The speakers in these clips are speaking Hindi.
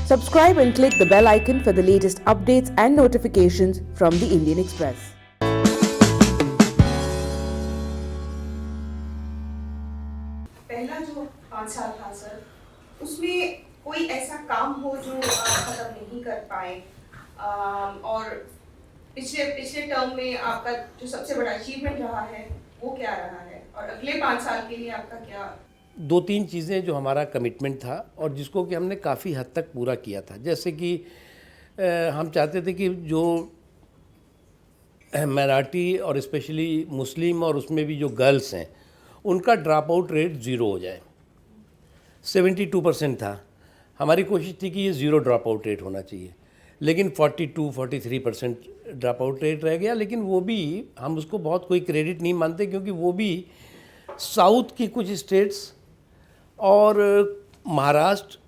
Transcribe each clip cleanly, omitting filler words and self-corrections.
Subscribe and click the bell icon for the latest updates and notifications from the Indian Express. पहला जो 5 साल था सर, उसमें कोई ऐसा काम हो जो खत्म नहीं कर पाए, और पिछले टर्म में आपका जो सबसे बड़ा अचीवमेंट रहा है वो क्या रहा है, और अगले 5 साल के लिए आपका क्या? 2-3 चीज़ें जो हमारा कमिटमेंट था और जिसको कि हमने काफ़ी हद तक पूरा किया था। जैसे कि हम चाहते थे कि जो मराठी और स्पेशली मुस्लिम और उसमें भी जो गर्ल्स हैं उनका ड्रॉप आउट रेट ज़ीरो हो जाए। 72% था, हमारी कोशिश थी कि ये ज़ीरो ड्रॉप आउट रेट होना चाहिए, लेकिन 42-43% ड्रॉप आउट रेट रह गया। लेकिन वो भी हम उसको बहुत कोई क्रेडिट नहीं मानते, क्योंकि वो भी साउथ की कुछ स्टेट्स और महाराष्ट्र,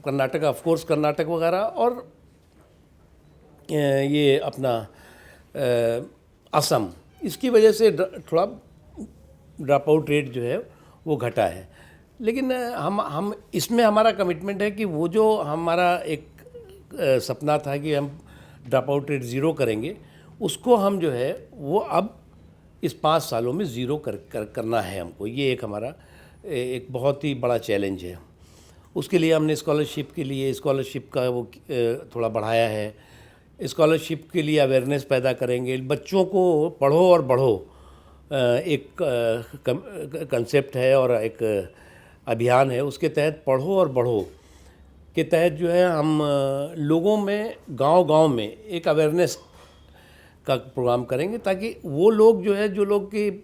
कर्नाटक, ऑफ कोर्स कर्नाटक वगैरह, और ये अपना असम, इसकी वजह से थोड़ा ड्रॉप आउट रेट जो है वो घटा है। लेकिन हम इसमें हमारा कमिटमेंट है कि वो जो हमारा एक सपना था कि हम ड्रॉप आउट रेट ज़ीरो करेंगे, उसको हम जो है वो अब इस 5 सालों में ज़ीरो करना है हमको। ये एक हमारा एक बहुत ही बड़ा चैलेंज है। उसके लिए हमने स्कॉलरशिप का वो थोड़ा बढ़ाया है। स्कॉलरशिप के लिए अवेयरनेस पैदा करेंगे, बच्चों को पढ़ो और बढ़ो एक कंसेप्ट है और एक अभियान है। उसके तहत पढ़ो और बढ़ो के तहत जो है हम लोगों में गांव-गांव में एक अवेयरनेस का प्रोग्राम करेंगे, ताकि वो लोग जो है, जो लोग की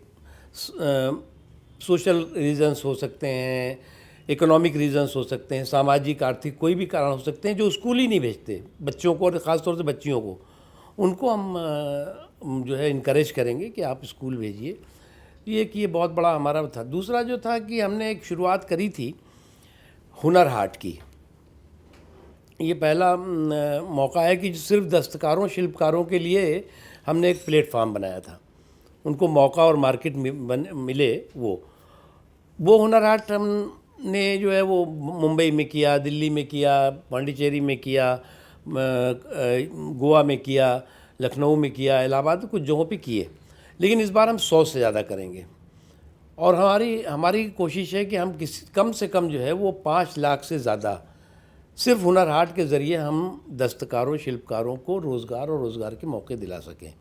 सोशल रीज़न्स हो सकते हैं, इकोनॉमिक रीज़न्स हो सकते हैं, सामाजिक आर्थिक कोई भी कारण हो सकते हैं, जो स्कूल ही नहीं भेजते बच्चों को, और ख़ास तौर से बच्चियों को, उनको हम जो है इनकरेज करेंगे कि आप स्कूल भेजिए। ये बहुत बड़ा हमारा था। दूसरा जो था कि हमने एक शुरुआत करी थी हुनर हाट की। ये पहला मौका है कि सिर्फ दस्तकारों, शिल्पकारों के लिए हमने एक प्लेटफार्म बनाया था, उनको मौका और मार्केट मिले। वो हुनर हाट हमने जो है वो मुंबई में किया, दिल्ली में किया, पांडिचेरी में किया, गोवा में किया, लखनऊ में किया, इलाहाबाद में कुछ जगहों पे किए। लेकिन इस बार हम 100 से ज़्यादा करेंगे, और हमारी कोशिश है कि हम कम से कम जो है वो 5 लाख से ज़्यादा सिर्फ हुनर हाट के ज़रिए हम दस्तकारों, शिल्पकारों को रोज़गार के मौके दिला सकें।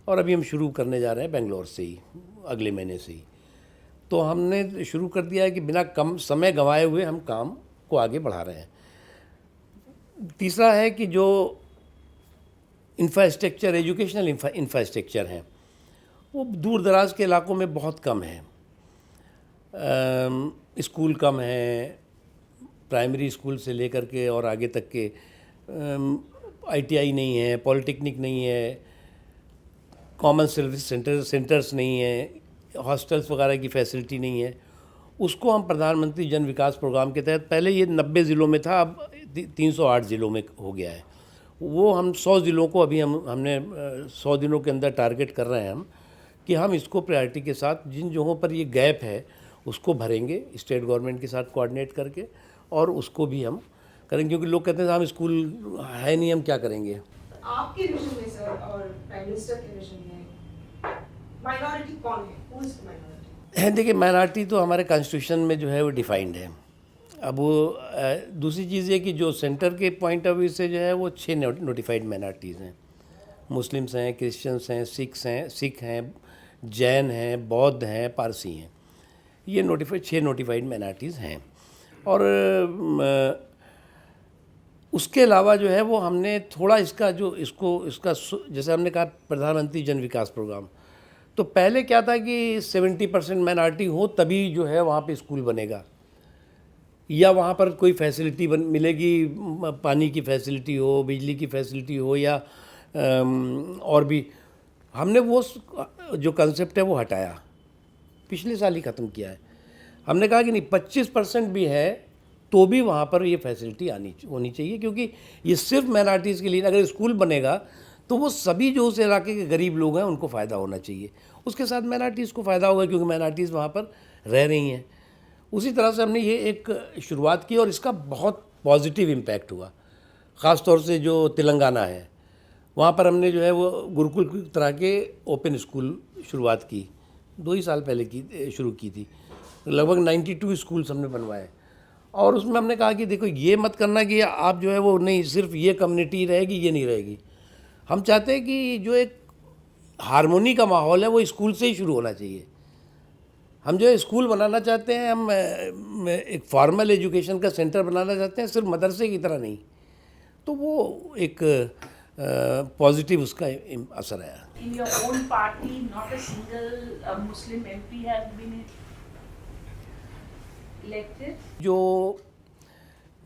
और अभी हम शुरू करने जा रहे हैं बेंगलोर से ही, अगले महीने से ही। तो हमने शुरू कर दिया है कि बिना कम समय गंवाए हुए हम काम को आगे बढ़ा रहे हैं। तीसरा है कि जो इंफ्रास्ट्रक्चर, एजुकेशनल इंफ्रास्ट्रक्चर हैं, वो दूर दराज के इलाकों में बहुत कम है। स्कूल कम है, प्राइमरी स्कूल से लेकर के और आगे तक के ITI नहीं है, पॉलिटेक्निक नहीं है, कॉमन सर्विस सेंटर्स नहीं है, हॉस्टल्स वगैरह की फैसिलिटी नहीं है। उसको हम प्रधानमंत्री जन विकास प्रोग्राम के तहत, पहले ये 90 ज़िलों में था, अब 308 ज़िलों में हो गया है। वो हम 100 ज़िलों को अभी हमने 100 दिनों के अंदर टारगेट कर रहे हैं हम, कि हम इसको प्रायोरिटी के साथ जिन जगहों पर ये गैप है उसको भरेंगे, स्टेट गवर्नमेंट के साथ कोऑर्डिनेट करके, और उसको भी हम करेंगे। क्योंकि लोग कहते हैं हम स्कूल है नहीं, हम क्या करेंगे। आपके विजन में सर और प्राइम मिनिस्टर के विजन में माइनॉरिटी कौन है? Who is the minority? देखिए, माइनॉरिटी तो हमारे कॉन्स्टिट्यूशन में जो है वो डिफाइंड है। अब वो दूसरी चीज़ है कि जो सेंटर के पॉइंट ऑफ व्यू से जो है वो 6 नोटिफाइड माइनॉरिटीज़ हैं। मुस्लिम्स हैं, क्रिश्चियंस हैं, सिख हैं, जैन हैं, बौद्ध हैं, पारसी हैं। ये 6 नोटिफाइड माइनॉरिटीज़ हैं। और उसके अलावा जो है वो हमने थोड़ा इसका जैसे हमने कहा प्रधानमंत्री जन विकास प्रोग्राम, तो पहले क्या था कि 70% माइनॉरिटी हो तभी जो है वहाँ पे स्कूल बनेगा, या वहाँ पर कोई फैसिलिटी मिलेगी, पानी की फैसिलिटी हो, बिजली की फैसिलिटी हो, या और भी। हमने वो जो कंसेप्ट है वो हटाया, पिछले साल ही ख़त्म किया है। हमने कहा कि नहीं, 25% भी है तो भी वहाँ पर ये फैसिलिटी होनी चाहिए, क्योंकि ये सिर्फ माइनॉरिटीज़ के लिए, अगर स्कूल बनेगा तो वो सभी जो उस इलाके के गरीब लोग हैं उनको फ़ायदा होना चाहिए। उसके साथ माइनॉरिटीज़ को फ़ायदा होगा, क्योंकि माइनॉरिटीज़ वहाँ पर रह रही हैं, उसी तरह से हमने ये एक शुरुआत की और इसका बहुत पॉजिटिव इम्पैक्ट हुआ। ख़ास तौर से जो तेलंगाना है वहाँ पर हमने जो है वो गुरुकुल की तरह के ओपन स्कूल शुरुआत की, 2 ही साल पहले शुरू की थी। लगभग 92 स्कूल्स हमने बनवाए और उसमें हमने कहा कि देखो ये मत करना कि आप जो है वो नहीं सिर्फ ये कम्युनिटी रहेगी, ये नहीं रहेगी। हम चाहते हैं कि जो एक हारमोनी का माहौल है वो स्कूल से ही शुरू होना चाहिए। हम जो है स्कूल बनाना चाहते हैं, हम एक फॉर्मल एजुकेशन का सेंटर बनाना चाहते हैं, सिर्फ मदरसे की तरह नहीं। तो वो एक पॉजिटिव उसका असर आया। In your own party, not a single Muslim MP has been elected. जो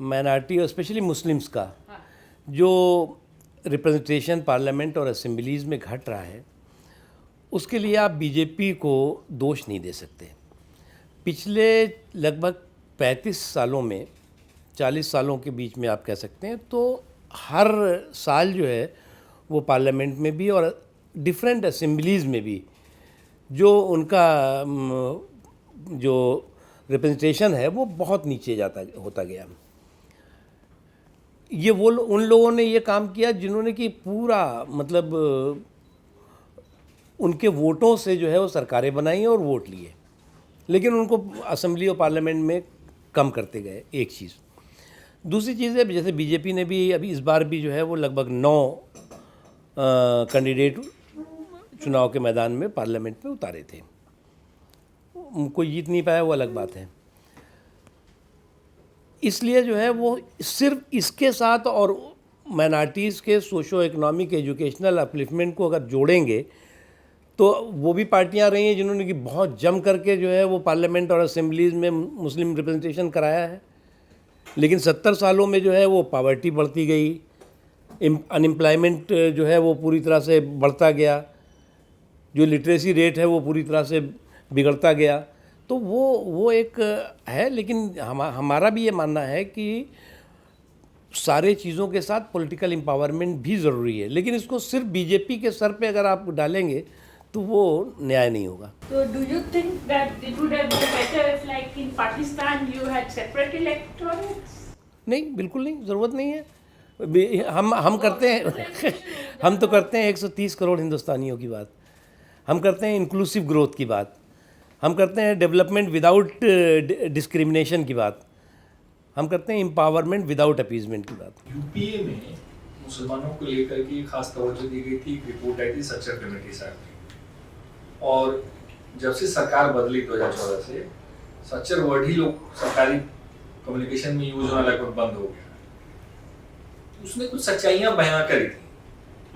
माइनॉरिटी और स्पेशली मुस्लिम्स का जो रिप्रेजेंटेशन पार्लियामेंट और असेंबलीज़ में घट रहा है, उसके लिए आप बीजेपी को दोष नहीं दे सकते। पिछले लगभग 35 सालों में, 40 सालों के बीच में आप कह सकते हैं, तो हर साल जो है वो पार्लियामेंट में भी और डिफरेंट असेंबलीज़ में भी जो उनका जो रिप्रेजेंटेशन है वो बहुत नीचे होता गया। ये वो उन लोगों ने ये काम किया जिन्होंने कि पूरा मतलब उनके वोटों से जो है वो सरकारें बनाई और वोट लिए, लेकिन उनको असेंबली और पार्लियामेंट में कम करते गए। एक चीज़। दूसरी चीज़ है जैसे बीजेपी ने भी अभी इस बार भी जो है वो लगभग 9 कैंडिडेट चुनाव के मैदान में पार्लियामेंट में उतारे थे। कोई जीत नहीं पाया, वो अलग बात है। इसलिए जो है वो सिर्फ इसके साथ और माइनॉरिटीज़ के सोशो इकोनॉमिक एजुकेशनल अपलिफ्टमेंट को अगर जोड़ेंगे तो वो भी पार्टियां रही हैं जिन्होंने कि बहुत जम करके जो है वो पार्लियामेंट और असेंबलीज़ में मुस्लिम रिप्रेजेंटेशन कराया है, लेकिन 70 सालों में जो है वो पॉवर्टी बढ़ती गई, अनएम्प्लॉयमेंट जो है वो पूरी तरह से बढ़ता गया, जो लिटरेसी रेट है वो पूरी तरह से बिगड़ता गया। तो वो एक है, लेकिन हमारा भी ये मानना है कि सारे चीज़ों के साथ पॉलिटिकल एम्पावरमेंट भी ज़रूरी है, लेकिन इसको सिर्फ बीजेपी के सर पे अगर आप डालेंगे तो वो न्याय नहीं होगा। So do you think that it would have been better if like in Pakistan you had separate electorates? नहीं, बिल्कुल नहीं, ज़रूरत नहीं है। हम करते हैं हम तो करते हैं 130 करोड़ हिंदुस्तानियों की बात, हम करते हैं इंक्लूसिव ग्रोथ की बात, हम करते हैं डेवलपमेंट विदाउट डिस्क्रिमिनेशन की बात, हम करते हैं एम्पावरमेंट विदाउट अपीजमेंट की बात। यूपीए में मुसलमानों को लेकर के खास तवज्जो दी गई थी, रिपोर्ट आई थी सच्चर कमेटी साहब की, और जब से सरकार बदली 2014 से सच्चर वर्ड ही लोग सरकारी कम्युनिकेशन में यूज होना लगभग बंद हो गया। उसने कुछ सच्चाइयां बयां करी थी,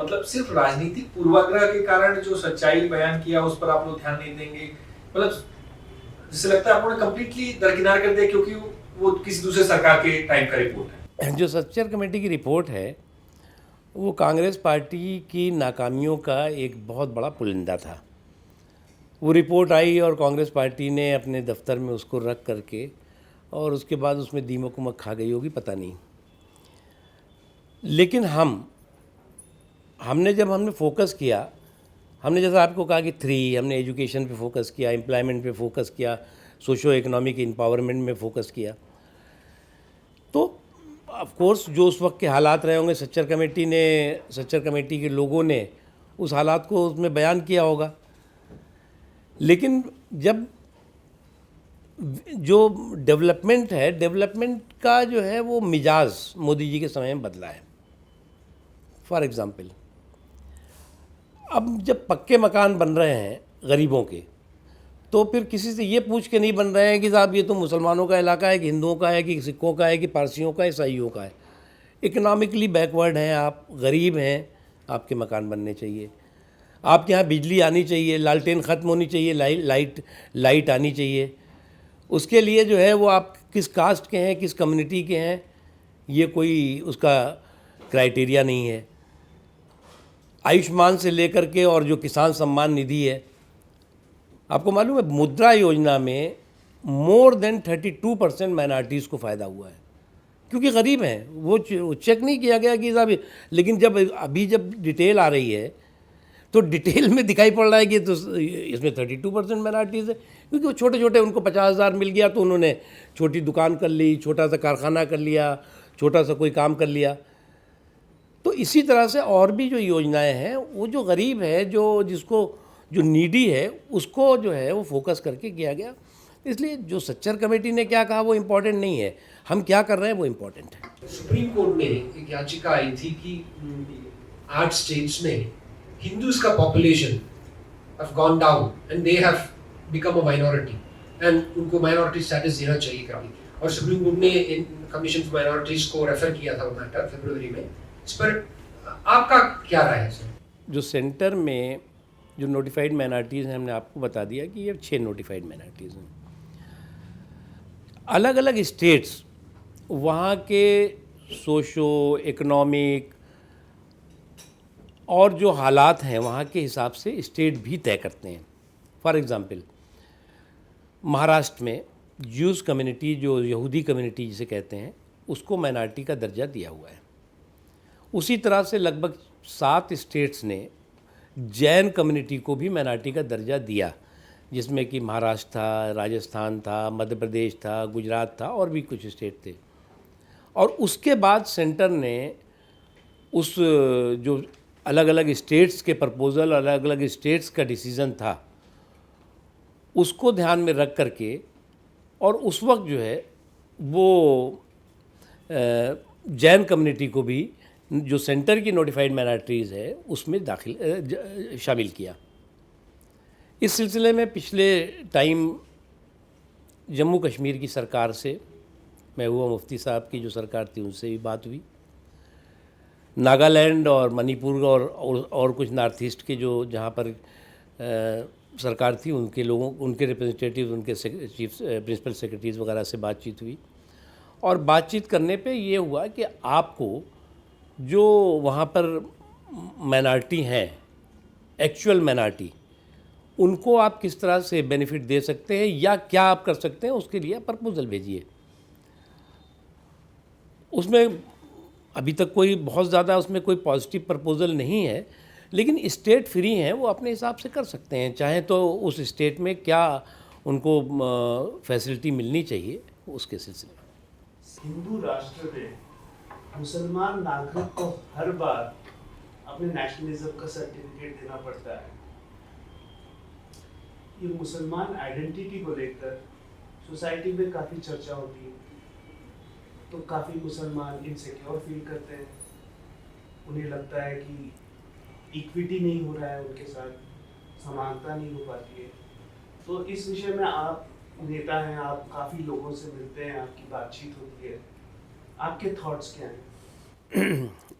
मतलब सिर्फ राजनीतिक पूर्वाग्रह के कारण जो सच्चाई बयान किया उस पर आप लोग ध्यान नहीं देंगे, मतलब जिससे लगता है आप लोगों ने कंप्लीटली दरकिनार कर दिया क्योंकि वो किसी दूसरे सरकार के टाइम का रिपोर्ट है। जो सच्चर कमेटी की रिपोर्ट है वो कांग्रेस पार्टी की नाकामियों का एक बहुत बड़ा पुलिंदा था। वो रिपोर्ट आई और कांग्रेस पार्टी ने अपने दफ्तर में उसको रख करके और उसके बाद उसमें दीमक उमक खा गई होगी, पता नहीं। लेकिन हमने फोकस किया, हमने जैसा आपको कहा कि 3 हमने एजुकेशन पे फोकस किया, एम्प्लॉयमेंट पे फोकस किया, सोशो इकोनॉमिक एम्पावरमेंट में फोकस किया, तो ऑफ कोर्स जो उस वक्त के हालात रहे होंगे सच्चर कमेटी के लोगों ने उस हालात को उसमें बयान किया होगा। लेकिन जब जो डेवलपमेंट है, डेवलपमेंट का जो है वो मिजाज मोदी जी के समय में बदला है। फॉर एग्ज़ाम्पल, अब जब पक्के मकान बन रहे हैं गरीबों के, तो फिर किसी से ये पूछ के नहीं बन रहे हैं कि साहब ये तो मुसलमानों का इलाका है कि हिंदुओं का है कि सिखों का है कि पारसियों का है, ईसाइयों का है। इकोनॉमिकली बैकवर्ड हैं आप, गरीब हैं, आपके मकान बनने चाहिए, आपके यहाँ बिजली आनी चाहिए, लालटेन ख़त्म होनी चाहिए, लाइट आनी चाहिए। उसके लिए जो है वो आप किस कास्ट के हैं, किस कम्युनिटी के हैं, ये कोई उसका क्राइटेरिया नहीं है। आयुष्मान से लेकर के और जो किसान सम्मान निधि है, आपको मालूम है मुद्रा योजना में मोर देन 32% माइनॉरिटीज़ को फ़ायदा हुआ है, क्योंकि गरीब हैं, वो चेक नहीं किया गया कि साहब। लेकिन जब डिटेल आ रही है तो डिटेल में दिखाई पड़ रहा है कि तो इसमें 32% माइनॉरिटीज़ है, क्योंकि वो छोटे छोटे, उनको 50,000 मिल गया तो उन्होंने छोटी दुकान कर ली, छोटा सा कारखाना कर लिया, छोटा सा कोई काम कर लिया। तो इसी तरह से और भी जो योजनाएं हैं, वो जो गरीब है, जो नीडी है, उसको जो है वो फोकस करके किया गया। इसलिए जो सच्चर कमेटी ने क्या कहा वो इम्पोर्टेंट नहीं है, हम क्या कर रहे हैं वो इम्पोर्टेंट है। सुप्रीम कोर्ट में एक याचिका आई थी कि 8 स्टेट्स में हिंदूज का population have gone down and they have become a minority and उनको माइनॉरिटी स्टेटस देना चाहिए कभी, और सुप्रीम कोर्ट ने कमीशन फॉर माइनॉरिटीज को रेफर किया था वो मैटर फरवरी में। इस पर आपका क्या राय है सर? जो सेंटर में जो नोटिफाइड माइनॉरिटीज़ हैं, हमने आपको बता दिया कि ये 6 नोटिफाइड माइनॉरिटीज़ हैं। अलग अलग स्टेट्स वहाँ के सोशो इकोनॉमिक और जो हालात हैं वहाँ के हिसाब से स्टेट भी तय करते हैं। फॉर एग्ज़ाम्पल, महाराष्ट्र में ज्यूज़ कम्युनिटी, जो यहूदी कम्युनिटी जिसे कहते हैं, उसको माइनॉरिटी का दर्जा दिया हुआ है। उसी तरह से लगभग 7 स्टेट्स ने जैन कम्युनिटी को भी माइनॉरिटी का दर्जा दिया, जिसमें कि महाराष्ट्र था, राजस्थान था, मध्य प्रदेश था, गुजरात था और भी कुछ स्टेट थे। और उसके बाद सेंटर ने उस जो अलग अलग स्टेट्स के प्रपोज़ल, अलग अलग स्टेट्स का डिसीज़न था, उसको ध्यान में रख करके और उस वक्त जो है वो जैन कम्युनिटी को भी, जो सेंटर की नोटिफाइड माइनॉरिटीज़ है, उसमें शामिल किया। इस सिलसिले में पिछले टाइम जम्मू कश्मीर की सरकार से, महबूबा मुफ्ती साहब की जो सरकार थी, उनसे भी बात हुई। नागालैंड और मणिपुर और कुछ नॉर्थ ईस्ट के जो जहाँ पर सरकार थी, उनके लोगों, उनके रिप्रेजेंटेटिव, उनके चीफ प्रिंसिपल सेक्रेटरीज वगैरह से बातचीत हुई। और बातचीत करने पे ये हुआ कि आपको जो वहाँ पर माइनॉरिटी हैं, एक्चुअल माइनॉरिटी, उनको आप किस तरह से बेनिफिट दे सकते हैं या क्या आप कर सकते हैं, उसके लिए प्रपोज़ल भेजिए। उसमें अभी तक कोई बहुत ज़्यादा उसमें कोई पॉजिटिव प्रपोज़ल नहीं है, लेकिन स्टेट फ्री हैं, वो अपने हिसाब से कर सकते हैं। चाहे तो उस स्टेट में क्या उनको फैसिलिटी मिलनी चाहिए, उसके सिलसिले में। हिंदू राष्ट्र में मुसलमान नागरिक को हर बार अपने नेशनलिज्म का सर्टिफिकेट देना पड़ता है। ये मुसलमान आइडेंटिटी को लेकर सोसाइटी में काफ़ी चर्चा होती है, तो काफ़ी मुसलमान इनसिक्योर फील करते हैं। उन्हें लगता है कि इक्विटी नहीं हो रहा है उनके साथ, समानता नहीं हो पाती है। तो इस विषय में आप नेता हैं, आप काफ़ी लोगों से मिलते हैं, आपकी बातचीत होती है, आपके थॉट्स क्या हैं?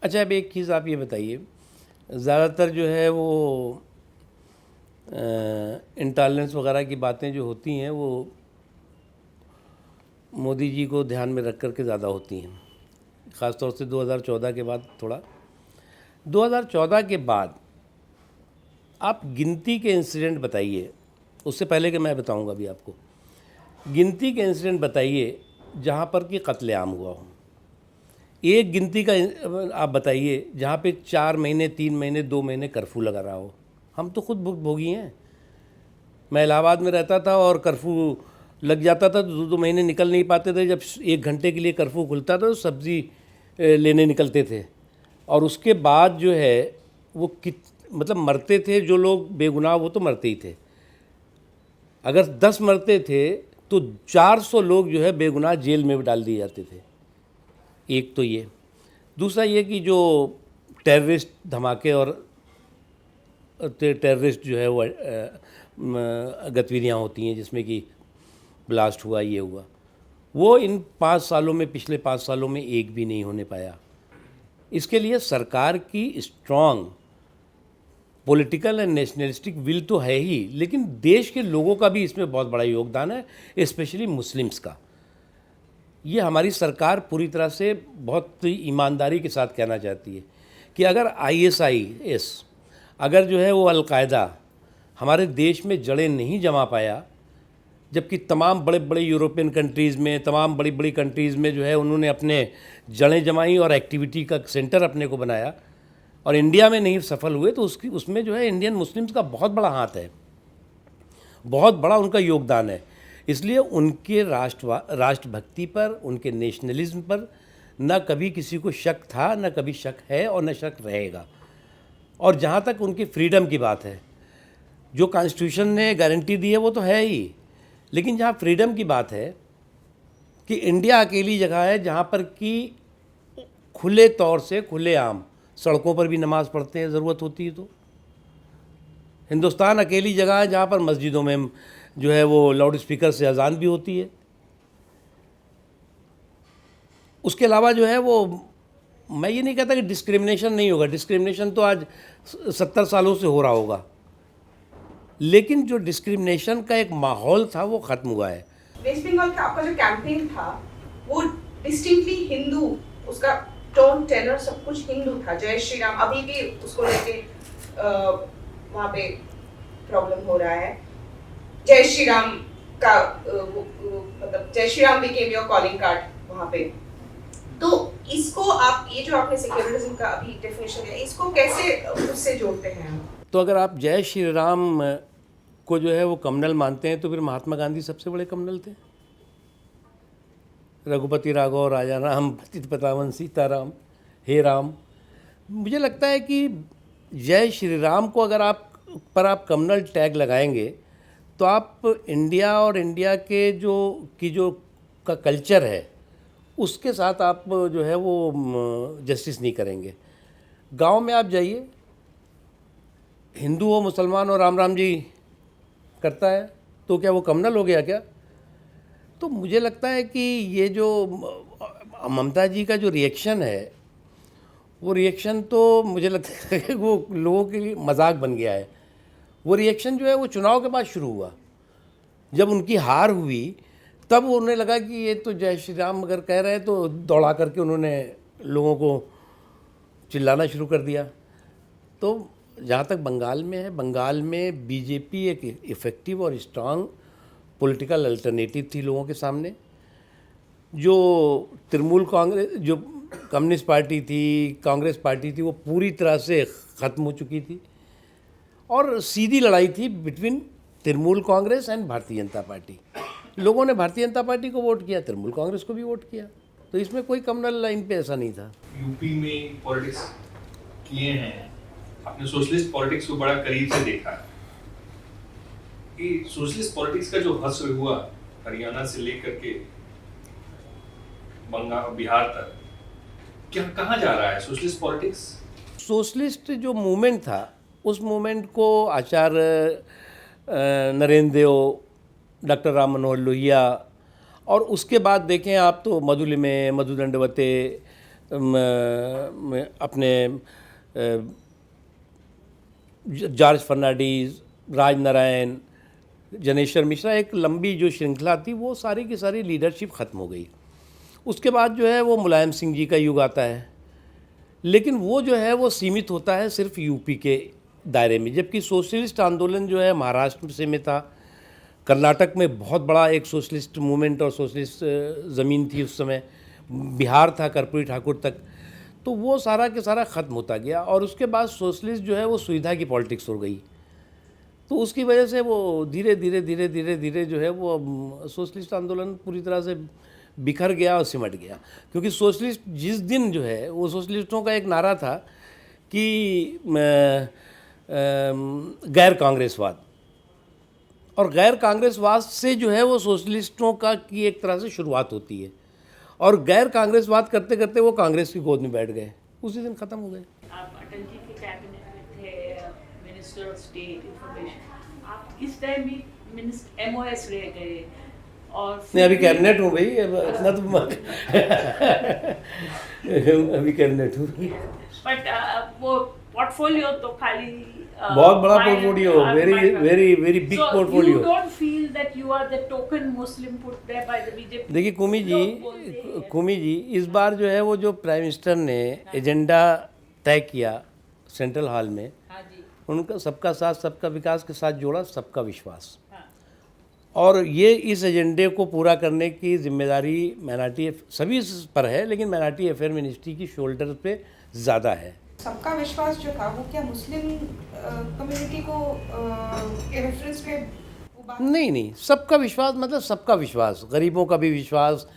अच्छा, अब एक चीज़ आप ये बताइए, ज़्यादातर जो है वो इंटॉलरेंस वगैरह की बातें जो होती हैं वो मोदी जी को ध्यान में रख कर के ज़्यादा होती हैं, ख़ास तौर से 2014 के बाद। थोड़ा 2014 के बाद आप गिनती के इंसिडेंट बताइए, उससे पहले कि मैं बताऊंगा अभी आपको, गिनती के इंसिडेंट बताइए जहाँ पर कि कत्लेआम हुआ हो। एक गिनती का आप बताइए जहाँ पे 4 महीने, 3 महीने, 2 महीने कर्फ्यू लगा रहा हो। हम तो खुद भोगी हैं। मैं इलाहाबाद में रहता था और कर्फ्यू लग जाता था तो 2 महीने निकल नहीं पाते थे। जब 1 घंटे के लिए कर्फ्यू खुलता था तो सब्ज़ी लेने निकलते थे, और उसके बाद जो है वो मतलब मरते थे जो लोग बेगुनाह, वो तो मरते ही थे। अगर 10 मरते थे तो 400 लोग जो है बेगुनाह जेल में डाल दिए जाते थे। एक तो ये, दूसरा ये कि जो टेररिस्ट धमाके और टेररिस्ट जो है वो गतिविधियाँ होती हैं जिसमें कि ब्लास्ट हुआ, ये हुआ, वो इन 5 सालों में, पिछले 5 सालों में एक भी नहीं होने पाया। इसके लिए सरकार की strong political and nationalistic will तो है ही, लेकिन देश के लोगों का भी इसमें बहुत बड़ा योगदान है, स्पेशली मुस्लिम्स का। ये हमारी सरकार पूरी तरह से बहुत ईमानदारी के साथ कहना चाहती है कि अगर ISIS, अगर जो है वो अलकायदा हमारे देश में जड़ें नहीं जमा पाया, जबकि तमाम बड़े बड़े यूरोपियन कंट्रीज़ में, तमाम बड़ी बड़ी कंट्रीज़ में जो है उन्होंने अपने जड़ें जमाई और एक्टिविटी का सेंटर अपने को बनाया, और इंडिया में नहीं सफल हुए, तो उसमें जो है इंडियन मुस्लिम्स का बहुत बड़ा हाथ है, बहुत बड़ा उनका योगदान है। इसलिए उनके राष्ट्रभक्ति पर, उनके नेशनलिज्म पर न कभी किसी को शक था, न कभी शक है और न शक रहेगा। और जहाँ तक उनकी फ्रीडम की बात है, जो कॉन्स्टिट्यूशन ने गारंटी दी है वो तो है ही, लेकिन जहाँ फ्रीडम की बात है कि इंडिया अकेली जगह है जहाँ पर कि खुले तौर से, खुलेआम सड़कों पर भी नमाज़ पढ़ते हैं ज़रूरत होती है तो। हिंदुस्तान अकेली जगह है जहाँ पर मस्जिदों में जो है वो लाउड स्पीकर से अजान भी होती है। उसके अलावा जो है वो, मैं ये नहीं कहता कि डिस्क्रिमिनेशन नहीं होगा, डिस्क्रिमिनेशन तो आज 70 सालों से हो रहा होगा, लेकिन जो डिस्क्रिमिनेशन का एक माहौल था वो ख़त्म हुआ है। वेस्ट बंगाल का आपका जो कैंपेन था वो डिस्टिंक्टली हिंदू, उसका टोन, टेनर सब कुछ हिंदू था। जय श्री राम अभी भी उसको लेके वहाँ पे प्रॉब्लम हो रहा है। जय श्री राम का मतलब जय Shri Ram became your calling card वहाँ पे। तो इसको आप, ये जो आपने सेक्युलरिज्म का अभी डेफिनेशन दिया, इसको कैसे उससे जोड़ते हैं? तो अगर आप जय श्री राम को जो है वो कम्युनल मानते हैं तो फिर महात्मा गांधी सबसे बड़े कम्युनल थे। रघुपति राघव राजा राम पतित पावन सीताराम हे राम। मुझे लगता है कि जय श्री राम को अगर आप कम्युनल टैग लगाएंगे तो आप इंडिया और इंडिया के जो का कल्चर है उसके साथ आप जो है वो जस्टिस नहीं करेंगे। गांव में आप जाइए, हिंदू हो मुसलमान हो राम राम जी करता है, तो क्या वो कम्युनल हो गया क्या? तो मुझे लगता है कि ये जो ममता जी का जो रिएक्शन है, वो रिएक्शन तो मुझे लगता है कि वो लोगों के लिए मजाक बन गया है। वो रिएक्शन जो है वो चुनाव के बाद शुरू हुआ, जब उनकी हार हुई तब उन्हें लगा कि ये तो जय श्री राम अगर कह रहे हैं, तो दौड़ा करके उन्होंने लोगों को चिल्लाना शुरू कर दिया। तो जहाँ तक बंगाल में है, बंगाल में बीजेपी एक इफ़ेक्टिव और स्ट्रांग पॉलिटिकल अल्टरनेटिव थी लोगों के सामने। जो तृणमूल कांग्रेस, जो कम्युनिस्ट पार्टी थी, कांग्रेस पार्टी थी, वो पूरी तरह से ख़त्म हो चुकी थी और सीधी लड़ाई थी between Trinamool Congress and Bharatiya Janata party. लोगों ने भारतीय जनता पार्टी को वोट किया, तृणमूल कांग्रेस को भी वोट किया, तो इसमें कोई कम्युनल लाइन पे ऐसा नहीं था। यूपी में पॉलिटिक्स किए हैं, आपने सोशलिस्ट पॉलिटिक्स को बड़ा करीब से देखा है। ये सोशलिस्ट पॉलिटिक्स का जो हश्र हुआ हरियाणा से लेकर के बंगाल बिहार तक, क्या कहाँ जा रहा है सोशलिस्ट पॉलिटिक्स? सोशलिस्ट जो मूवमेंट था उस मूवमेंट को आचार्य नरेंद्र देव, डॉक्टर राम मनोहर लोहिया, और उसके बाद देखें आप तो मधुलिमे, मधु दंडवते, अपने जॉर्ज फर्नांडीज, राजनारायण, जनेश्वर मिश्रा, एक लंबी जो श्रृंखला थी वो सारी की सारी लीडरशिप ख़त्म हो गई। उसके बाद जो है वो मुलायम सिंह जी का युग आता है, लेकिन वो जो है वो सीमित होता है सिर्फ यूपी के दायरे में, जबकि सोशलिस्ट आंदोलन जो है महाराष्ट्र से में था, कर्नाटक में बहुत बड़ा एक सोशलिस्ट मूवमेंट और सोशलिस्ट ज़मीन थी उस समय, बिहार था कर्पूरी ठाकुर तक, तो वो सारा के सारा ख़त्म होता गया। और उसके बाद सोशलिस्ट जो है वो सुविधा की पॉलिटिक्स हो गई, तो उसकी वजह से वो धीरे धीरे जो है वो सोशलिस्ट आंदोलन पूरी तरह से बिखर गया और सिमट गया। क्योंकि सोशलिस्ट जिस दिन जो है वो, सोशलिस्टों का एक नारा था कि गैर कांग्रेसवाद, और गैर कांग्रेसवाद से जो है वो सोशलिस्टों का की एक तरह से शुरुआत होती है, और गैर कांग्रेसवाद करते करते वो कांग्रेस की गोद में बैठ गए, उसी दिन ख़त्म हो गए। आप अटल जी के कैबिनेट में थे, मिनिस्टर ऑफ स्टेट इंफॉर्मेशन, आप किस टाइम भी मिनिस्टर MOS रह गए, और नहीं अभी कैबिनेट हूँ भाई, इतना तो अभी कैबिनेट हूँ। बट वो पोर्टफोलियो तो खाली बहुत बड़ा portfolio, very big portfolio. You don't feel that you are the token Muslim put there by the BJP? देखिए कुमी जी इस बार जो है वो जो प्राइम मिनिस्टर ने एजेंडा तय किया सेंट्रल हॉल में, हाँ जी, उनका सबका साथ सबका विकास के साथ जोड़ा सबका विश्वास, हाँ, और ये इस एजेंडे को पूरा करने की जिम्मेदारी सभी पर है, लेकिन माइनॉरिटी अफेयर मिनिस्ट्री की शोल्डर पे ज़्यादा है। सबका विश्वास जो था वो क्या मुस्लिम कम्युनिटी को के रेफरेंस में वो बात नहीं, सबका विश्वास मतलब सबका विश्वास, गरीबों का भी विश्वास,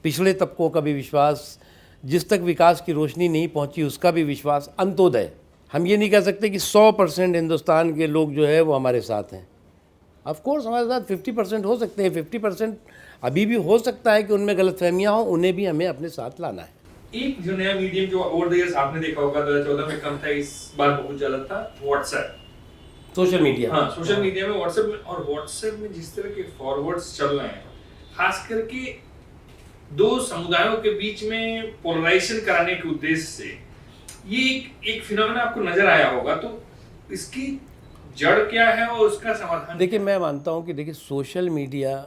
पिछड़े तबकों का भी विश्वास, जिस तक विकास की रोशनी नहीं पहुंची उसका भी विश्वास, अंत्योदय। हम ये नहीं कह सकते कि 100% हिंदुस्तान के लोग जो है वो हमारे साथ हैं। ऑफ कोर्स हमारे साथ 50% हो सकते हैं, 50% अभी भी हो सकता है कि उनमें गलतफहमियां हों, उन्हें भी हमें अपने साथ लाना है। एक जो नया मीडियम जो ओवर द इयर्स आपने देखा होगा 2014 में कम था, इस बार बहुत ज्यादा था, व्हाट्सएप। सोशल मीडिया, हाँ, सोशल मीडिया में व्हाट्सएप में, और व्हाट्सएप में जिस तरह के फॉरवर्ड्स चल रहे हैं, खास करके दो समुदायों के बीच में पोलराइजेशन कराने के उद्देश्य से, ये एक फिनोमेना आपको नजर आया होगा, तो इसकी जड़ क्या है और उसका समाधान? देखिए, मैं मानता हूँ कि देखिए सोशल मीडिया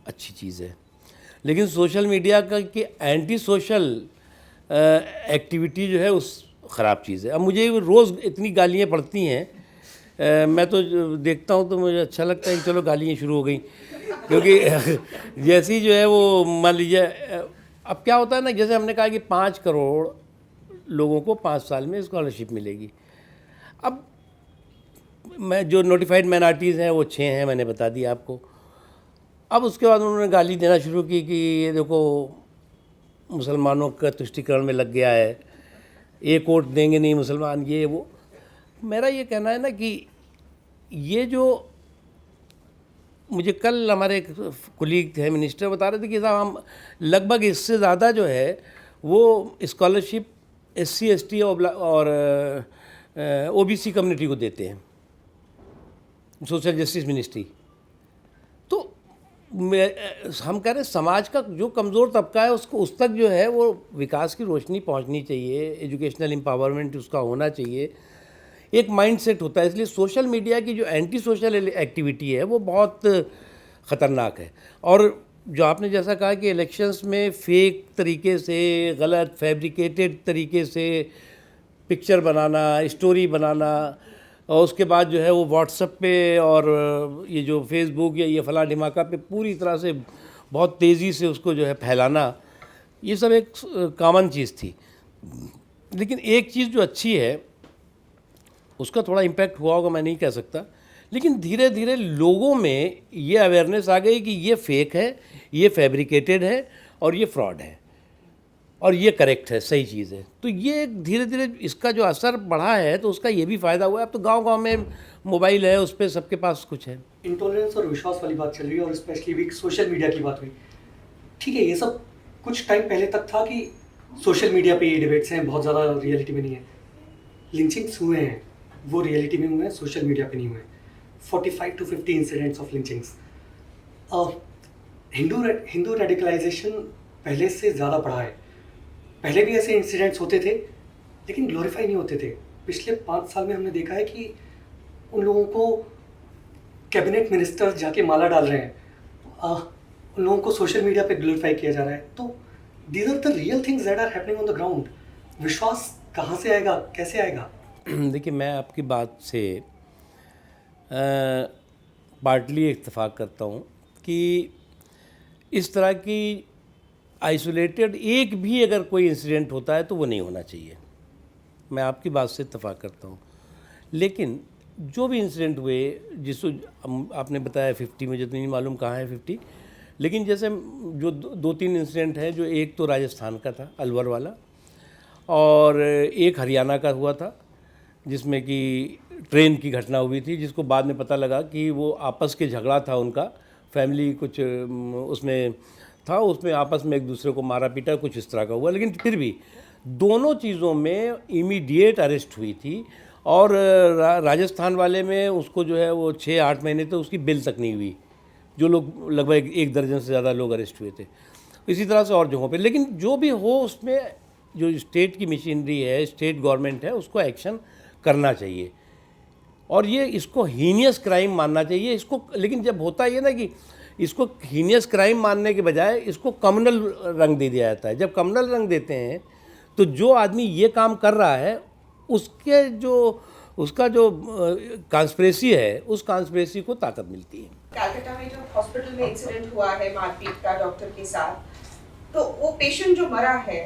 अच्छी चीज़ है, लेकिन सोशल मीडिया का कि एंटी सोशल एक्टिविटी जो है उस ख़राब चीज़ है। अब मुझे रोज़ इतनी गालियाँ पड़ती हैं, मैं तो देखता हूँ तो मुझे अच्छा लगता है कि चलो गालियाँ शुरू हो गई, क्योंकि जैसी जो है वो मान लीजिए, अब क्या होता है ना, जैसे हमने कहा कि 5 करोड़ लोगों को 5 साल में स्कॉलरशिप मिलेगी। अब मैं जो नोटिफाइड माइनॉरिटीज़ हैं वो 6 हैं, मैंने बता दिया आपको। अब उसके बाद उन्होंने गाली देना शुरू की कि ये देखो मुसलमानों का तुष्टीकरण में लग गया है, एक वोट देंगे नहीं मुसलमान, ये वो। मेरा ये कहना है ना कि ये जो मुझे कल हमारे एक कुलीग थे मिनिस्टर बता रहे थे कि साहब हम लगभग इससे ज़्यादा जो है वो स्कॉलरशिप SC ST और OBC कम्युनिटी को देते हैं, सोशल जस्टिस मिनिस्ट्री। तो हम कह रहे हैं समाज का जो कमज़ोर तबका है उसको उस तक जो है वो विकास की रोशनी पहुंचनी चाहिए, एजुकेशनल एम्पावरमेंट उसका होना चाहिए, एक माइंडसेट होता है। इसलिए सोशल मीडिया की जो एंटी सोशल एक्टिविटी है वो बहुत ख़तरनाक है। और जो आपने जैसा कहा कि इलेक्शंस में फेक तरीके से, गलत फैब्रिकेटेड तरीके से पिक्चर बनाना, स्टोरी बनाना, और उसके बाद जो है वो व्हाट्सएप पे और ये जो फेसबुक या ये फला ढिमाका पे पूरी तरह से बहुत तेज़ी से उसको जो है फैलाना, ये सब एक कॉमन चीज़ थी। लेकिन एक चीज़ जो अच्छी है उसका थोड़ा इम्पैक्ट हुआ होगा, मैं नहीं कह सकता, लेकिन धीरे धीरे लोगों में ये अवेयरनेस आ गई कि ये फेक है, ये फैब्रिकेटेड है और ये फ्रॉड है और ये करेक्ट है, सही चीज़ है। तो ये धीरे धीरे इसका जो असर बढ़ा है तो उसका ये भी फ़ायदा हुआ है। अब तो गांव-गांव में मोबाइल है, उस पर सबके पास कुछ है। इंटॉलरेंस और विश्वास वाली बात चल रही है और स्पेशली भी सोशल मीडिया की बात हुई। ठीक है, ये सब कुछ टाइम पहले तक था कि सोशल मीडिया पे ये डिबेट्स हैं, बहुत ज़्यादा रियलिटी में नहीं है। लिंचिंग्स हुए हैं, वो रियलिटी में हुए हैं, सोशल मीडिया पे नहीं हुए। 45 to 50 incidents of lynchings. Hindu radicalisation पहले से ज़्यादा बढ़ा है। पहले भी ऐसे इंसिडेंट्स होते थे लेकिन ग्लोरीफाई नहीं होते थे। पिछले 5 साल में हमने देखा है कि उन लोगों को कैबिनेट मिनिस्टर जाके माला डाल रहे हैं, उन लोगों को सोशल मीडिया पे ग्लोरीफाई किया जा रहा है। तो these are the real things that are happening on the ground. विश्वास कहाँ से आएगा, कैसे आएगा? देखिए, मैं आपकी बात से पार्टली इत्तेफाक करता हूँ कि इस तरह की आइसोलेटेड एक भी अगर कोई इंसिडेंट होता है तो वो नहीं होना चाहिए। मैं आपकी बात से इत्तेफाक करता हूँ, लेकिन जो भी इंसिडेंट हुए, जिसको आपने बताया 50, मुझे तो नहीं मालूम कहाँ है 50, लेकिन जैसे जो 2-3 इंसिडेंट हैं, जो एक तो राजस्थान का था अलवर वाला, और एक हरियाणा का हुआ था जिसमें कि ट्रेन की घटना हुई थी, जिसको बाद में पता लगा कि वो आपस के झगड़ा था उनका, फैमिली कुछ उसमें था, उसमें आपस में एक दूसरे को मारा पीटा, कुछ इस तरह का हुआ। लेकिन फिर भी दोनों चीज़ों में इमीडिएट अरेस्ट हुई थी, और राजस्थान वाले में उसको जो है वो 6-8 महीने तक उसकी बिल तक नहीं हुई, जो लोग लगभग 1 दर्जन से ज़्यादा लोग अरेस्ट हुए थे। इसी तरह से और जगहों पे। लेकिन जो भी हो, उसमें जो स्टेट की मशीनरी है, स्टेट गवर्नमेंट है, उसको एक्शन करना चाहिए, और ये इसको हीनियस क्राइम मानना चाहिए इसको। लेकिन जब होता है ना कि इसको हीनियस क्राइम मानने के बजाय इसको कम्युनल रंग दे दिया जाता है। जब कम्युनल रंग देते हैं तो जो आदमी ये काम कर रहा है उसका जो कॉन्स्पिरेसी है, उस कॉन्स्पिरेसी को ताकत मिलती है। कलकत्ता में जो हॉस्पिटल में इंसिडेंट हुआ है मारपीट का डॉक्टर के साथ, तो वो पेशेंट जो मरा है,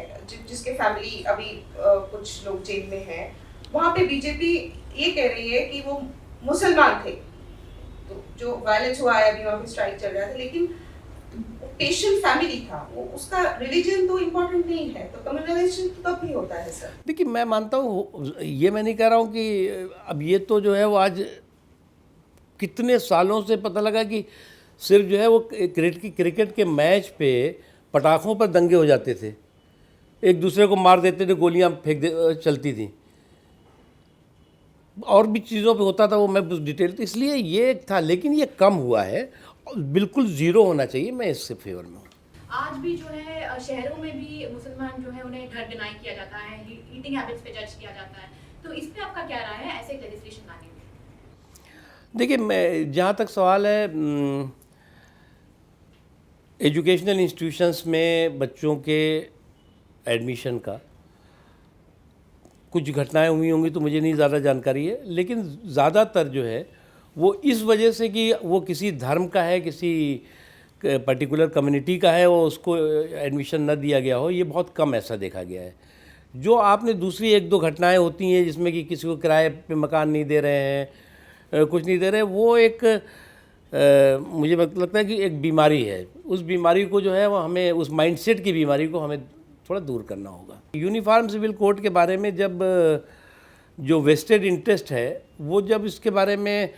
जिसके फैमिली अभी कुछ लोग जेल में हैं, वहाँ पे बीजेपी ये कह रही है कि वो मुसलमान थे, तो जो वायलेंस हुआ है अभी वहाँ पे स्ट्राइक चल रहा था, लेकिन पेशेंट फैमिली था, वो उसका रिलीजन तो इम्पोर्टेंट नहीं है, तो कम्युनलाइजेशन तो तब भी होता है सर। देखिए, मैं मानता हूँ, ये मैं नहीं कह रहा हूँ कि अब ये तो जो है वो आज कितने सालों से पता लगा कि सिर्फ जो है वो क्रिकेट के मैच पे पटाखों पर दंगे हो जाते थे, एक दूसरे को मार देते थे, गोलियां चलती थी, और भी चीज़ों पे होता था, वो मैं डिटेल, तो इसलिए ये एक था, लेकिन ये कम हुआ है, बिल्कुल ज़ीरो होना चाहिए, मैं इससे फेवर में हूँ। आज भी जो है शहरों में भी मुसलमान जो है उन्हें घर डिनाई किया जाता है, ईटिंग हैबिट्स पे जज किया जाता है, तो इस पे आपका क्या राय है ऐसे लेजिस्लेशन लाने में? देखिए, मैं जहाँ तक सवाल है एजुकेशनल इंस्टीट्यूशंस में बच्चों के एडमिशन का, कुछ घटनाएं हुई होंगी तो मुझे नहीं ज़्यादा जानकारी है, लेकिन ज़्यादातर जो है वो इस वजह से कि वो किसी धर्म का है, किसी पर्टिकुलर कम्युनिटी का है, वो उसको एडमिशन न दिया गया हो, ये बहुत कम ऐसा देखा गया है। जो आपने दूसरी एक दो घटनाएं होती हैं जिसमें कि किसी को किराए पे मकान नहीं दे रहे हैं, कुछ नहीं दे रहे, वो एक मुझे लगता है कि एक बीमारी है। उस बीमारी को जो है वो हमें, उस माइंडसेट की बीमारी को हमें थोड़ा दूर करना होगा। यूनिफॉर्म सिविल कोड के बारे में जब जो वेस्टेड इंटरेस्ट है वो जब इसके बारे में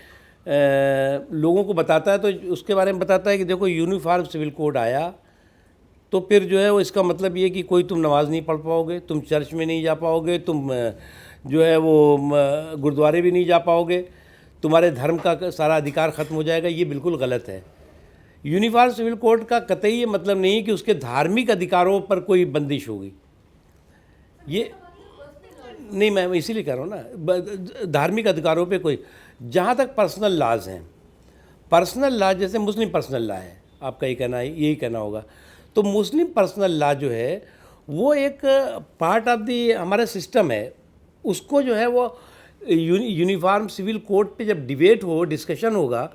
लोगों को बताता है, तो उसके बारे में बताता है कि देखो यूनिफॉर्म सिविल कोड आया तो फिर जो है वो इसका मतलब ये कि कोई तुम नमाज़ नहीं पढ़ पाओगे, तुम चर्च में नहीं जा पाओगे, तुम जो है वो गुरुद्वारे भी नहीं जा पाओगे, तुम्हारे धर्म का सारा अधिकार ख़त्म हो जाएगा। ये बिल्कुल गलत है। यूनिफॉर्म सिविल कोड का कतई ये मतलब नहीं कि उसके धार्मिक अधिकारों पर कोई बंदिश होगी। ये नहीं, मैं इसीलिए कह रहा हूँ ना, धार्मिक अधिकारों पे कोई, जहाँ तक पर्सनल लाज हैं, पर्सनल लॉ जैसे मुस्लिम पर्सनल लॉ है, आपका ये कहना है, यही कहना होगा, तो मुस्लिम पर्सनल लॉ जो है वो एक पार्ट ऑफ दी हमारा सिस्टम है। उसको जो है वो यूनिफॉर्म सिविल कोड पे जब डिबेट हो, डिस्कशन होगा,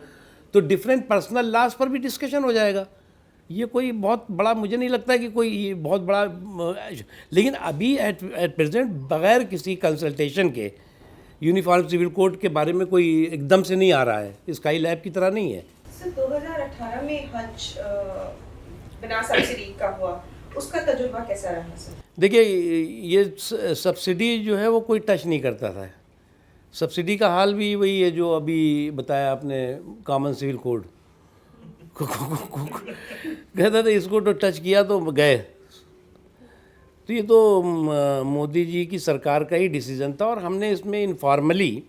तो डिफरेंट पर्सनल लॉज पर भी डिस्कशन हो जाएगा। ये कोई बहुत बड़ा मुझे नहीं लगता कि कोई ये बहुत बड़ा, लेकिन अभी एट प्रेजेंट बगैर किसी कंसल्टेशन के यूनिफॉर्म सिविल कोड के बारे में कोई एकदम से नहीं आ रहा है, स्काई लैब की तरह नहीं है। सर 2018 में हज बिना सब्सिडी का हुआ, उसका तजुर्बा कैसा रहा सर? देखिए, ये सब्सिडी जो है वो कोई टच नहीं करता था। सब्सिडी का हाल भी वही है जो अभी बताया आपने, कॉमन सिविल कोड कहता था इसको तो टच किया तो गए। तो ये तो मोदी जी की सरकार का ही डिसीज़न था, और हमने इसमें इनफॉर्मली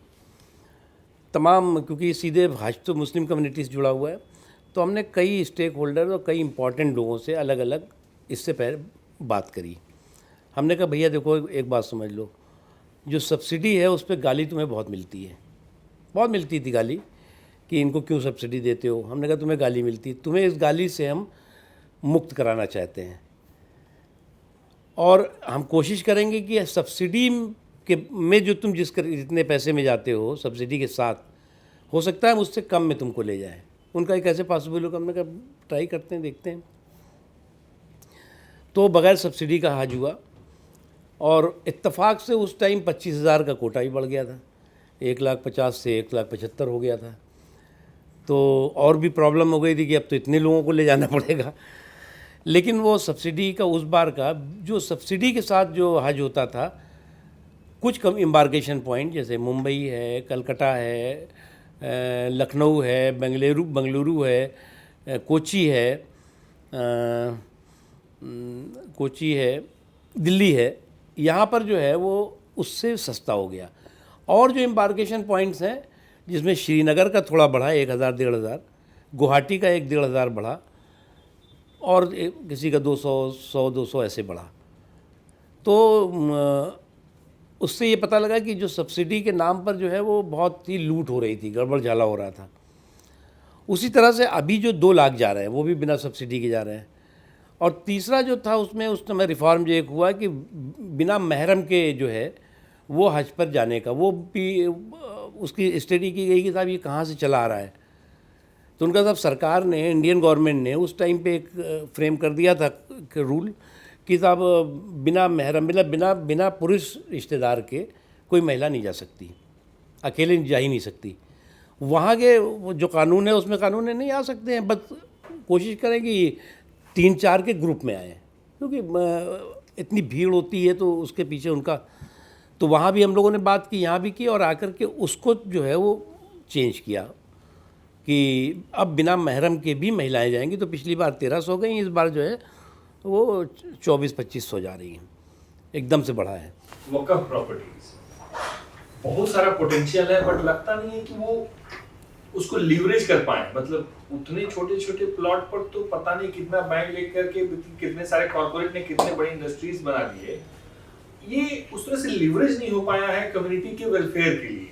तमाम, क्योंकि सीधे हज तो मुस्लिम कम्युनिटी से जुड़ा हुआ है, तो हमने कई स्टेक होल्डर और कई इम्पॉर्टेंट लोगों से अलग अलग इससे पहले बात करी। हमने कहा भैया देखो, एक बात समझ लो, जो सब्सिडी है उस पर गाली तुम्हें बहुत मिलती है, बहुत मिलती थी गाली कि इनको क्यों सब्सिडी देते हो। हमने कहा तुम्हें गाली मिलती, तुम्हें इस गाली से हम मुक्त कराना चाहते हैं, और हम कोशिश करेंगे कि सब्सिडी के में जो तुम जितने पैसे में जाते हो सब्सिडी के साथ, हो सकता है उससे कम में तुमको ले जाए। उनका कैसे पॉसिबल होगा? हमने कहा ट्राई करते हैं, देखते हैं। तो बगैर सब्सिडी का हज हुआ, और इत्तेफाक से उस टाइम 25,000 का कोटा भी बढ़ गया था, 1,50,000 से 1,75,000 हो गया था। तो और भी प्रॉब्लम हो गई थी कि अब तो इतने लोगों को ले जाना पड़ेगा। लेकिन वो सब्सिडी का, उस बार का जो सब्सिडी के साथ जो हज होता था, कुछ कम एम्बार्केशन पॉइंट जैसे मुंबई है, कलकत्ता है, लखनऊ है, बेंगलुरु है, कोची है, दिल्ली है, यहाँ पर जो है वो उससे सस्ता हो गया। और जो एम्बार्केशन पॉइंट्स हैं जिसमें श्रीनगर का थोड़ा बढ़ा, 1,000-1,500, गुवाहाटी का 1-1,500 बढ़ा, और किसी का 200 ऐसे बढ़ा। तो उससे ये पता लगा कि जो सब्सिडी के नाम पर जो है वो बहुत ही लूट हो रही थी, गड़बड़ झाला हो रहा था। उसी तरह से अभी जो 2 लाख जा रहे हैं वो भी बिना सब्सिडी के जा रहे हैं। और तीसरा जो था उसमें उस समय रिफॉर्म जो एक हुआ कि बिना महरम के जो है वो हज पर जाने का, वो भी उसकी स्टडी की गई कि साहब ये कहाँ से चला आ रहा है। तो उनका साहब सरकार ने, इंडियन गवर्नमेंट ने उस टाइम पे एक फ्रेम कर दिया था रूल कि साहब बिना महरम मतलब बिना बिना पुरुष रिश्तेदार के कोई महिला नहीं जा सकती, अकेले जा ही नहीं सकती। वहाँ के वो जो कानून है उसमें कानून है नहीं आ सकते हैं, बस कोशिश करें कि 3-4 के ग्रुप में आए, क्योंकि इतनी भीड़ होती है तो उसके पीछे उनका, तो वहाँ भी हम लोगों ने बात की, यहाँ भी की, और आकर के उसको जो है वो चेंज किया कि अब बिना महरम के भी महिलाएं जाएंगी। तो पिछली बार 1300 गई, इस बार जो है वो 2400-2500 जा रही हैं, एकदम से बढ़ा है। वक्फ प्रॉपर्टीज बहुत सारा पोटेंशियल है, बट लगता नहीं है कि वो उसको लीवरेज कर पाए। मतलब उतने छोटे छोटे प्लॉट पर तो पता नहीं कितना बैंक लेकर के कितने सारे कॉर्पोरेट ने कितने बड़ी इंडस्ट्रीज बना दिए, ये उस तरह से लीवरेज नहीं हो पाया है कम्युनिटी के वेलफेयर के लिए।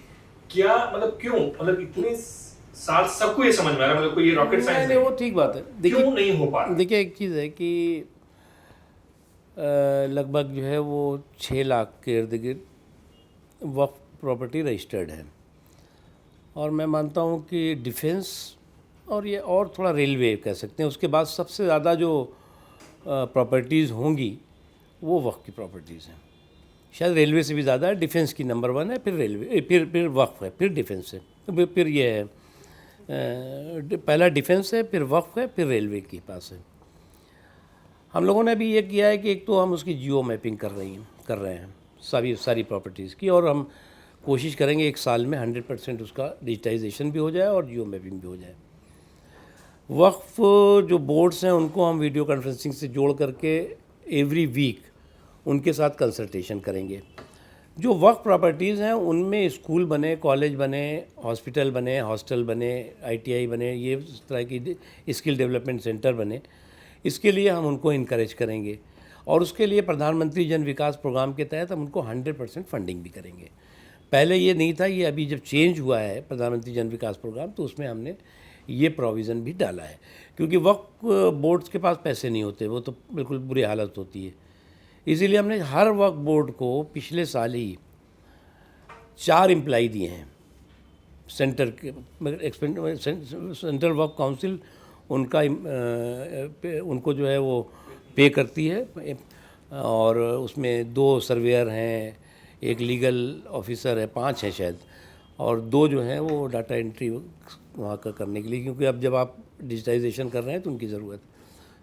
क्या मतलब क्यों, मतलब इतने साल सबको ये समझ में आ रहा है, मतलब कोई ये रॉकेट साइंस नहीं, वो ठीक बात है। क्यों नहीं हो पा रहा? देखिए एक चीज़ है कि लगभग जो है वो 6 लाख के इर्द गिर्द वक्फ प्रॉपर्टी रजिस्टर्ड है, और मैं मानता हूँ कि डिफेंस और ये और थोड़ा रेलवे कह सकते हैं, उसके बाद सबसे ज़्यादा जो प्रॉपर्टीज़ होंगी वो वक्फ की प्रॉपर्टीज़ हैं। शायद रेलवे से भी ज़्यादा है, डिफेंस की नंबर 1 है, फिर रेलवे, फिर वक्फ है, फिर डिफेंस है, फिर ये है, पहला डिफेंस है, फिर वक्फ है, फिर रेलवे के पास है। हम लोगों ने भी ये किया है कि एक तो हम उसकी जियो मैपिंग कर रहे हैं सारी प्रॉपर्टीज़ की, और हम कोशिश करेंगे 1 साल में 100% उसका डिजिटाइजेशन भी हो जाए और जियो मैपिंग भी हो जाए। वक्फ जो बोर्ड्स हैं उनको हम वीडियो कॉन्फ्रेंसिंग से जोड़ करके एवरी वीक उनके साथ कंसल्टेशन करेंगे। जो वक्फ प्रॉपर्टीज़ हैं उनमें स्कूल बने, कॉलेज बने, हॉस्पिटल बने, हॉस्टल बने, ITI बने, ये इस तरह की स्किल डेवलपमेंट सेंटर बने, इसके लिए हम उनको इनकरेज करेंगे, और उसके लिए प्रधानमंत्री जन विकास प्रोग्राम के तहत हम उनको 100% फंडिंग भी करेंगे। पहले ये नहीं था, ये अभी जब चेंज हुआ है प्रधानमंत्री जन विकास प्रोग्राम, तो उसमें हमने ये प्रोविज़न भी डाला है, क्योंकि वक्फ बोर्ड्स के पास पैसे नहीं होते, वो तो बिल्कुल बुरी हालत होती है। इसीलिए हमने हर वक्फ बोर्ड को पिछले साल ही 4 एम्प्लाई दिए हैं। सेंट्रल वक्फ काउंसिल उनको जो है वो पे करती है, और उसमें 2 सर्वेयर हैं, एक लीगल ऑफिसर है, 5 हैं शायद, और 2 जो हैं वो डाटा एंट्री वहाँ का करने के लिए, क्योंकि अब जब आप डिजिटाइजेशन कर रहे हैं तो उनकी ज़रूरत,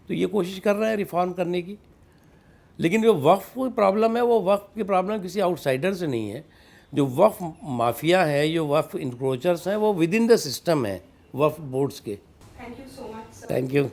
तो ये कोशिश कर रहे हैं रिफॉर्म करने की। लेकिन जो वक्फ की प्रॉब्लम है वो वक्फ की प्रॉब्लम किसी आउटसाइडर से नहीं है। जो वक्फ माफिया है, जो वक्फ इंक्रोचर्स हैं, वो विद इन द सिस्टम है वक्फ बोर्ड्स के। Thank you so much sir. Thank you.